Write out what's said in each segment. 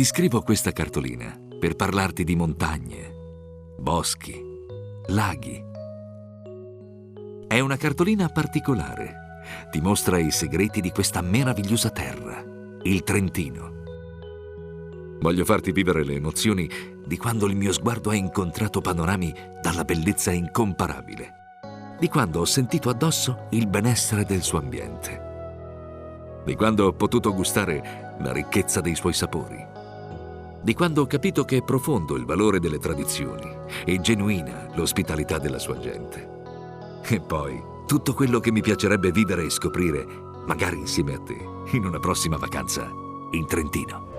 Ti scrivo questa cartolina per parlarti di montagne, boschi, laghi. È una cartolina particolare. Ti mostra i segreti di questa meravigliosa terra, il Trentino. Voglio farti vivere le emozioni di quando il mio sguardo ha incontrato panorami dalla bellezza incomparabile, di quando ho sentito addosso il benessere del suo ambiente, di quando ho potuto gustare la ricchezza dei suoi sapori, di quando ho capito che è profondo il valore delle tradizioni e genuina l'ospitalità della sua gente. E poi tutto quello che mi piacerebbe vivere e scoprire, magari insieme a te, in una prossima vacanza in Trentino.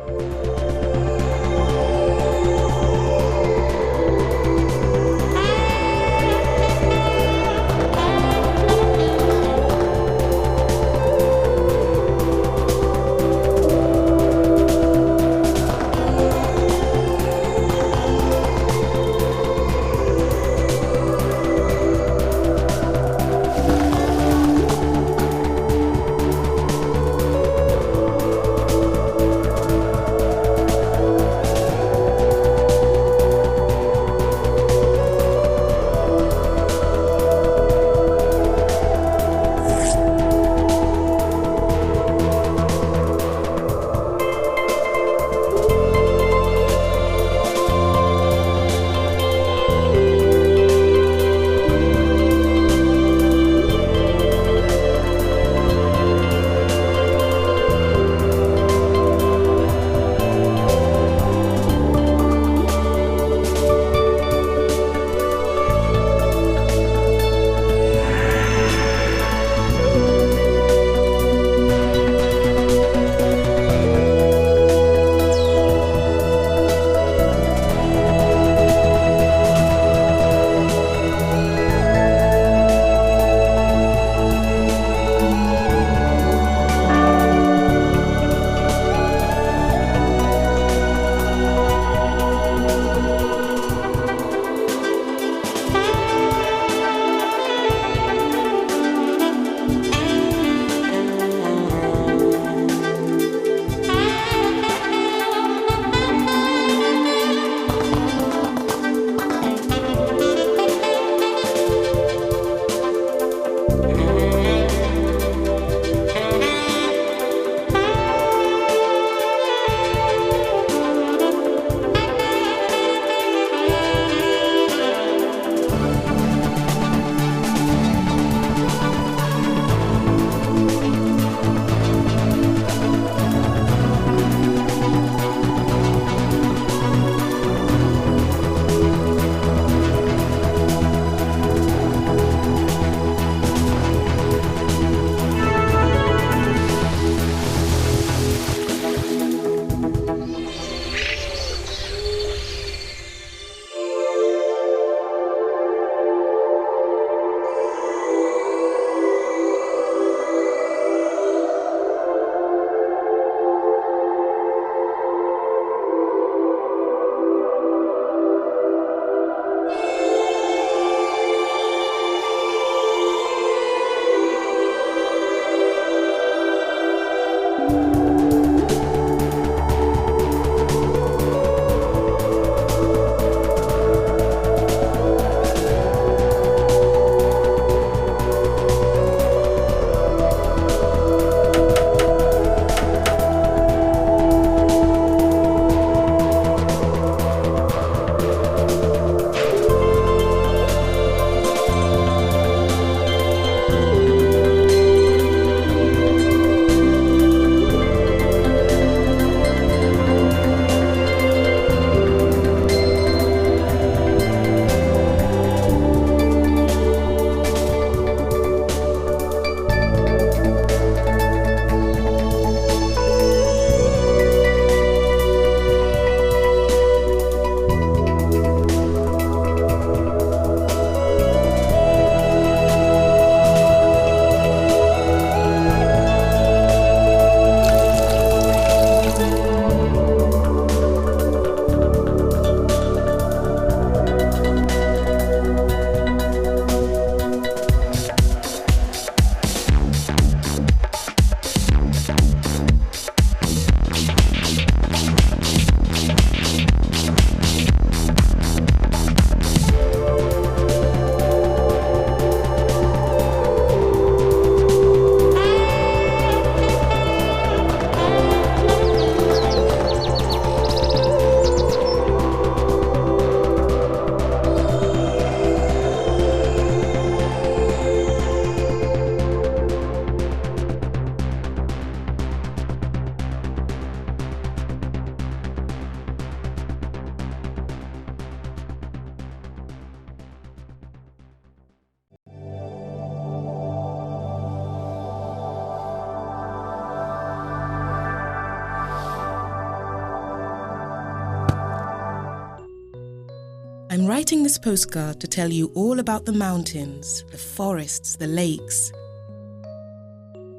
I'm writing this postcard to tell you all about the mountains, the forests, the lakes.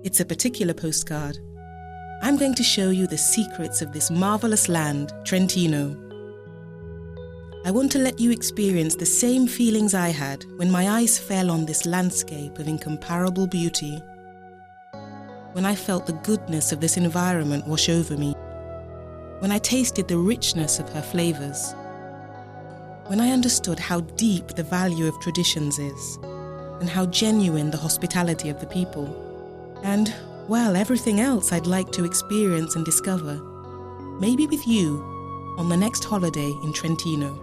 It's a particular postcard. I'm going to show you the secrets of this marvelous land, Trentino. I want to let you experience the same feelings I had when my eyes fell on this landscape of incomparable beauty. When I felt the goodness of this environment wash over me. When I tasted the richness of her flavors. When I understood how deep the value of traditions is, and how genuine the hospitality of the people. And, well, everything else I'd like to experience and discover, maybe with you, on the next holiday in Trentino.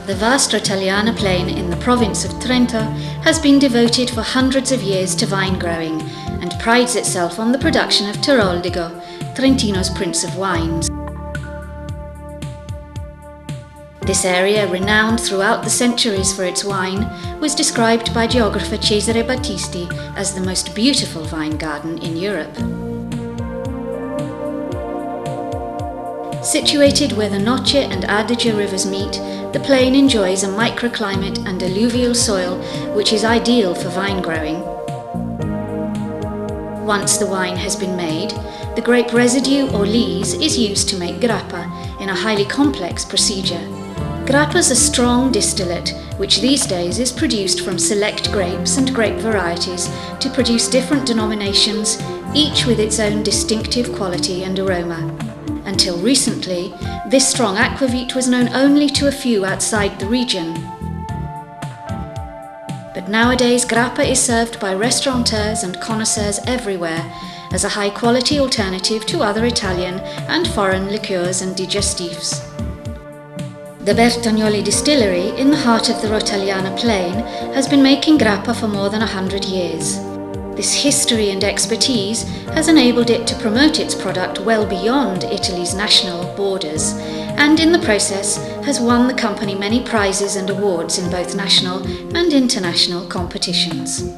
The vast Rotagliana plain in the province of Trento has been devoted for hundreds of years to vine growing and prides itself on the production of Tiroldigo, Trentino's Prince of Wines. This area, renowned throughout the centuries for its wine, was described by geographer Cesare Battisti as the most beautiful vine garden in Europe. Situated where the Noce and Adige rivers meet, the plain enjoys a microclimate and alluvial soil which is ideal for vine growing. Once the wine has been made, the grape residue or lees is used to make grappa in a highly complex procedure. Grappa is a strong distillate which these days is produced from select grapes and grape varieties to produce different denominations, each with its own distinctive quality and aroma. Until recently, this strong aquavit was known only to a few outside the region. But nowadays grappa is served by restaurateurs and connoisseurs everywhere as a high-quality alternative to other Italian and foreign liqueurs and digestifs. The Bertagnoli distillery, in the heart of the Rotagliana plain, has been making grappa for more than 100 years. This history and expertise has enabled it to promote its product well beyond Italy's national borders, and in the process has won the company many prizes and awards in both national and international competitions.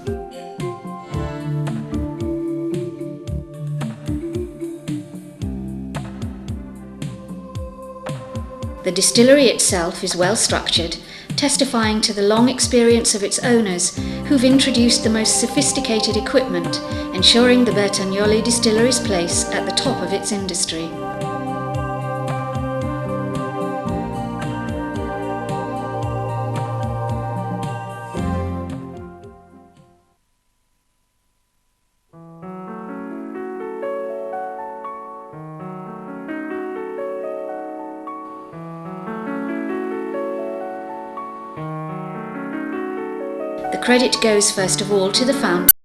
The distillery itself is well structured, testifying to the long experience of its owners, who've introduced the most sophisticated equipment, ensuring the Bertagnoli distillery's place at the top of its industry. The credit goes first of all to the founder,